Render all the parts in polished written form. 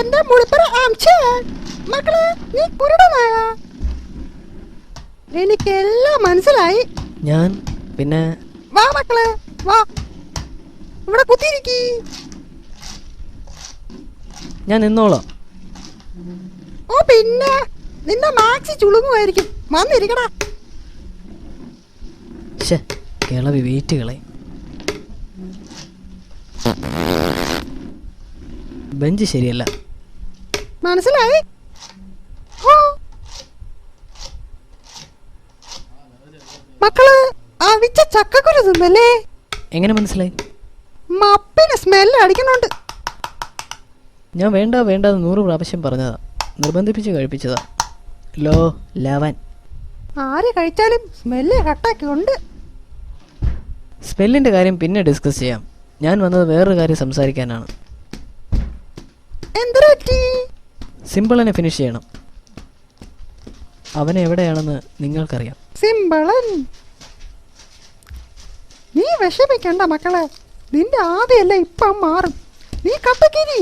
എന്റെ മുളിപ്പറ മക്കളെ, നീ കുരുടനായ? എനിക്കെല്ലാം മനസ്സിലായി. ഞാൻ പിന്നെ വാ മക്കളെ, വാ, ഇവിടെ കുത്തിയിരിക്കി. ഞാൻ നിന്നോളാം. ഓ പിന്നെ നിന്റെ മാക്സി ചുളുങ്ങുമായിരിക്കും. വന്നിരിക്കടാ. കിളവി വെയിറ്റുകളെ. ബെഞ്ച് ശരിയല്ല. മനസ്സിലായി? മക്കള് അവിച്ച ചക്കക്കുരു തിന്നല്ലേ? എങ്ങനെ മനസ്സിലായി? മപ്പിന് സ്മെല്ല് അടിക്കുന്നുണ്ട്. ഞാൻ വേണ്ട വേണ്ടെന്ന് 100 പ്രാവശ്യം പറഞ്ഞതാ, നിർബന്ധിപ്പിച്ച് കഴിപ്പിച്ചതാ. ലോ ലവൻ. ആര് കഴിച്ചാലും സ്മെല്ല് കട്ടാക്കിയുണ്ട്. സ്മെല്ലിന്റെ കാര്യം പിന്നെ ഡിസ്കസ് ചെയ്യാം. ഞാൻ വന്നത് വേറൊരു കാര്യം സംസാരിക്കാനാണ്. സിമ്പിളിനെ ഫിനിഷ് ചെയ്യണം. അവൻ എവിടെയാണെന്ന് നിങ്ങൾക്കറിയാം. സിമ്പിളൻ, നീ വിഷമിക്കണ്ട മക്കളെ. നിന്റെ ആദ്യമല്ല ഇപ്പം മാറും. നീ കപ്പക്കിരി,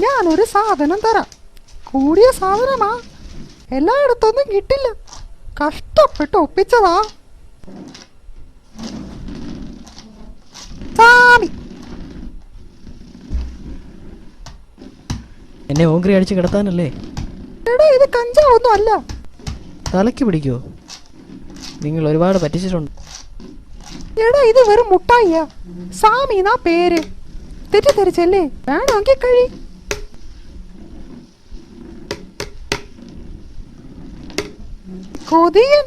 ഞാനൊരു സാധനം തരാം. കൂടിയ സാധനമാ, എല്ലായിടത്തൊന്നും കിട്ടില്ല. കഷ്ടപ്പെട്ട് ഒപ്പിച്ചതാ. സാമി, എന്നെ ഓങ്കറി അടിച്ച് കിടത്താനല്ലേ? എടാ, ഇത് കഞ്ചാവൊന്നും അല്ല. തലയ്ക്ക് പിടിക്കുവോ? നിങ്ങൾ ഒരുപാട് പറ്റിച്ചിട്ടുണ്ട്. എടാ, ഇത് വെറും മുട്ടായിയാ. സാമിന്നാ പേര്. തെറ്റിദ്ധരിച്ചല്ലേ? വേണമെങ്കിൽ കഴി. കൊതിയൻ,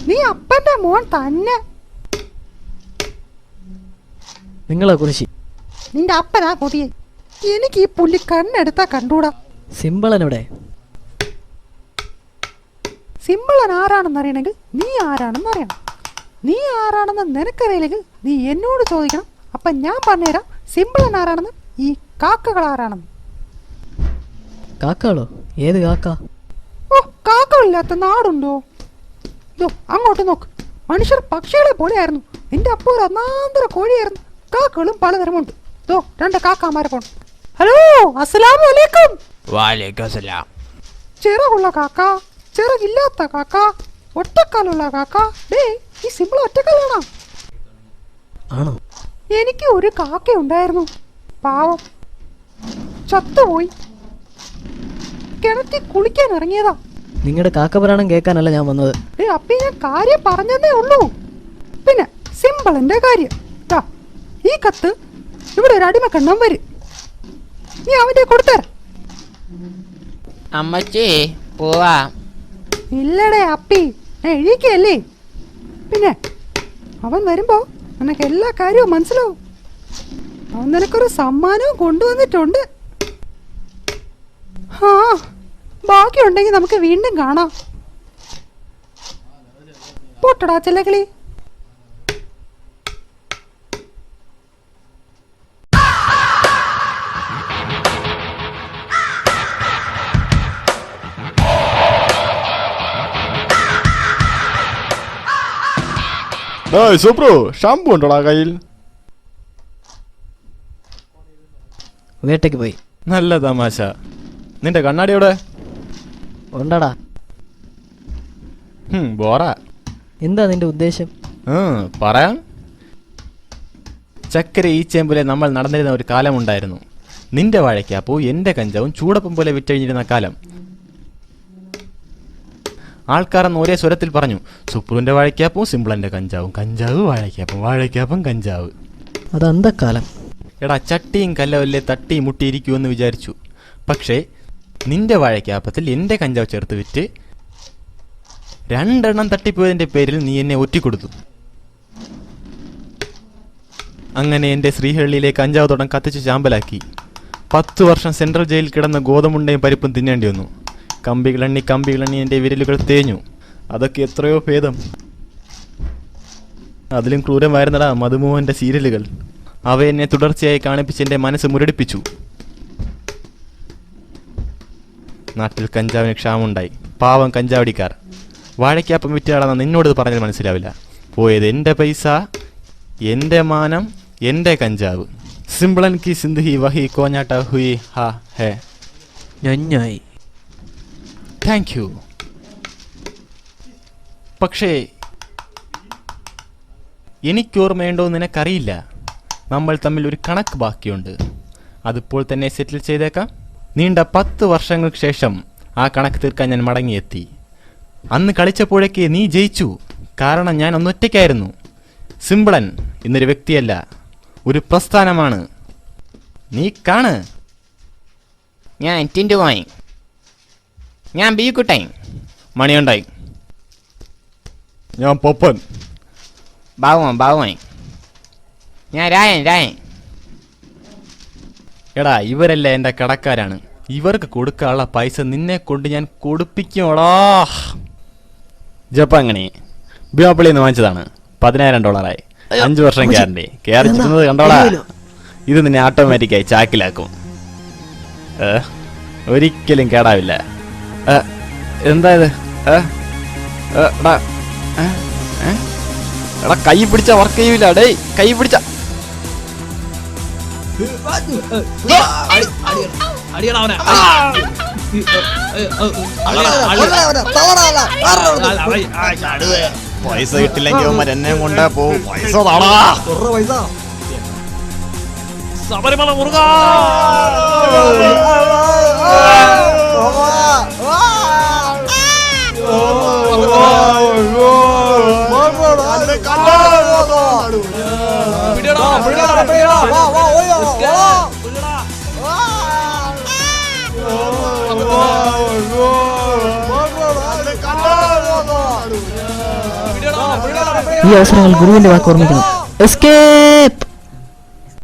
നീ അപ്പന്റെ മോൻ തന്നെ. നിങ്ങളെ കുറിച്ച് നിന്റെ അപ്പനാ കൊതിയൻ. എനിക്ക് ഈ പുല്ലി കണ്ണെടുത്താ കണ്ടൂടാ. സിമ്പിളനെവിടെ? സിമ്പിളൻ ആരാണെന്ന് അറിയണമെങ്കിൽ നീ ആരാണെന്ന് അറിയണം. നീ ആരാണെന്ന് നിനക്കറിയില്ലെങ്കിൽ നീ എന്നോട് ചോദിക്കണം. അപ്പൊ ഞാൻ പറഞ്ഞുതരാം സിമ്പിളൻ ആരാണെന്ന്, ഈ കാക്കകൾ ആരാണെന്ന്. കാക്കകളോ? ഏത് കാക്ക? ഓ, കാക്കകളില്ലാത്ത നാടുണ്ടോ? ഇതോ അങ്ങോട്ട് നോക്ക്. മനുഷ്യർ പക്ഷികളെ പോലെയായിരുന്നു. നിന്റെ അപ്പോ ഒരു ഒന്നാന്തര കോഴിയായിരുന്നു. കാക്കകളും പലതരമുണ്ട്. ഇതോ 2 കാക്കാമാരെ പോണം. ഹലോ, അസ്സലാമു അലൈക്കും. വലൈക്കും സലാം. ചിറകുള്ള കാക്ക, ചിറകില്ലാത്ത കാക്ക, ഒറ്റക്കാലുള്ള കാക്ക. ഡേ, ഈ സിമ്പിൾ ഒറ്റക്കാലാണോ? ആണോ? എനിക്ക് ഒരു കാക്ക ഉണ്ടായിരുന്നു. പാവം, ചത്തുപോയി. കിണറ്റി കുളിക്കാൻ ഇറങ്ങിയതാ. നിങ്ങളുടെ കാക്കപുരാണം കേൾക്കാനല്ല ഞാൻ വന്നത്. അപ്പൊ ഞാൻ കാര്യം പറഞ്ഞതേ ഉള്ളൂ. പിന്നെ സിമ്പിളിന്റെ കാര്യം, ഈ കത്ത് ഇവിടെ ഒരു അടിമക്കണ്ണം വരും. നീ അവന്റെ കൊടുത്തര. അമ്മച്ചി പോവാ. ഇല്ലടേ അപ്പി, എഴുതിക്കല്ലേ. പിന്നെ അവൻ വരുമ്പോ നിനക്ക് എല്ലാ കാര്യവും മനസ്സിലാവും. അവൻ നിനക്കൊരു സമ്മാനവും കൊണ്ടുവന്നിട്ടുണ്ട്. ആ, ബാക്കിയുണ്ടെങ്കിൽ നമുക്ക് വീണ്ടും കാണാം. പോട്ടടാ ചെല്ലക്കിളി. സൂപ്രു, ഷാമ്പു ഉണ്ടോടാ കയ്യിൽ? വേട്ടയ്ക്ക് പോയി. നല്ല തമാശ. നിന്റെ കണ്ണാടി എവിടെ? ഉണ്ടടാ. ബോറാ. എന്താ നിന്റെ ഉദ്ദേശം? പറയാം. ചക്കര ഈ ചേമ്പിലെ നമ്മൾ നടന്നിരുന്ന ഒരു കാലമുണ്ടായിരുന്നു. നിന്റെ വാഴയ്ക്കാപ്പൂ എന്റെ കഞ്ചാവും ചൂടപ്പം പോലെ വിറ്റഴിഞ്ഞിരുന്ന കാലം. ആൾക്കാരെന്ന് ഒരേ സ്വരത്തിൽ പറഞ്ഞു, സുപ്രുവിന്റെ വാഴയ്ക്കാപ്പും സിമ്പിളന്റെ കഞ്ചാവും, കഞ്ചാവ് വാഴയ്ക്കാപ്പം, വാഴയ്ക്കാപ്പം കഞ്ചാവ്. അതന്തക്കാലം. എടാ, ചട്ടിയും കല്ലവല്ലേ തട്ടി മുട്ടിയിരിക്കുമെന്ന് വിചാരിച്ചു. പക്ഷേ നിന്റെ വാഴയ്ക്കാപ്പത്തിൽ എന്റെ കഞ്ചാവ് ചേർത്ത് വിറ്റ് 2 എണ്ണം തട്ടിപ്പോയതിന്റെ പേരിൽ നീ എന്നെ ഒറ്റിക്കൊടുത്തു. അങ്ങനെ എന്റെ ശ്രീഹള്ളിയിലെ കഞ്ചാവ് തോട്ടം കത്തിച്ച് ചാമ്പലാക്കി. 10 വർഷം സെൻട്രൽ ജയിലിൽ കിടന്ന ഗോതമുണ്ടയും പരിപ്പും തിന്നേണ്ടി വന്നു. കമ്പികളെണ്ണി എൻ്റെ വിരലുകൾ തേഞ്ഞു. അതൊക്കെ എത്രയോ ഭേദം. അതിലും ക്രൂരമായിരുന്നടാ മധുമോഹൻ്റെ സീരിയലുകൾ. അവ എന്നെ തുടർച്ചയായി കാണിപ്പിച്ച് എൻ്റെ മനസ്സ് മുരടിപ്പിച്ചു. നാട്ടിൽ കഞ്ചാവിന് ക്ഷാമമുണ്ടായി. പാവം കഞ്ചാവടിക്കാർ. വാഴയ്ക്കാപ്പം വിറ്റാളെന്ന് നിന്നോട് പറഞ്ഞത് മനസ്സിലാവില്ല. പോയത് എൻ്റെ പൈസ, എൻ്റെ മാനം, എൻ്റെ കഞ്ചാവ്. സിമ്പിളൻ കി സിന്ദഗി വഹി കോഞ്ഞാട്ട ഹുയി ഹാ. ഹേ ഞഞ്ഞായി. Thank you. പക്ഷേ എനിക്കോർമ്മയുണ്ടോ നിനക്കറിയില്ല. നമ്മൾ തമ്മിൽ ഒരു കണക്ക് ബാക്കിയുണ്ട്. അതിപ്പോൾ തന്നെ സെറ്റിൽ ചെയ്തേക്കാം. നീണ്ട 10 വർഷങ്ങൾക്ക് ശേഷം ആ കണക്ക് തീർക്കാൻ ഞാൻ മടങ്ങിയെത്തി. അന്ന് കളിച്ചപ്പോഴേക്ക് നീ ജയിച്ചു. കാരണം ഞാൻ ഒന്നൊറ്റയ്ക്കായിരുന്നു. സിമ്പിളൻ ഇന്നൊരു വ്യക്തിയല്ല, ഒരു പ്രസ്ഥാനമാണ്. നീ കാണ്. ഞാൻ ടിൻറ്റുമായി. ഞാൻ ബീക്കുട്ടായി. മണിയുണ്ടായി. ഞാൻ പൊപ്പൻ. ബാവുമായി. ഞാൻ രായൻ. എടാ ഇവരല്ല എൻ്റെ കടക്കാരാണ്. ഇവർക്ക് കൊടുക്കാനുള്ള പൈസ നിന്നെ കൊണ്ട് ഞാൻ കൊടുപ്പിക്കുമോടാ. ജപ്പാങ്ങനെ ബിയോപ്പള്ളിയിൽ നിന്ന് വാങ്ങിച്ചതാണ്. $10,000. 5 വർഷം ഗ്യാരണ്ടി. കയറി ചുറ്റുന്നത് കണ്ടോടാ. ഇത് നിന്നെ ഓട്ടോമാറ്റിക്കായി ചാക്കിലാക്കും. ഒരിക്കലും കേടാവില്ല. എന്താ ഇത്? എടാ കൈ പിടിച്ച വർക്ക് ചെയ്യൂല. ഡേ കൈ പിടിച്ച പൈസ കിട്ടില്ലെങ്കിൽ അവന്മാർ എന്നെ കൊണ്ടേ പോവും. പൈസ താടാ. ശബരിമല മുറുക. ഈ അവസരങ്ങൾ ഗുരുവിന്റെ വാക്ക് ഓർമ്മിക്കണം. എസ്കേപ്പ്.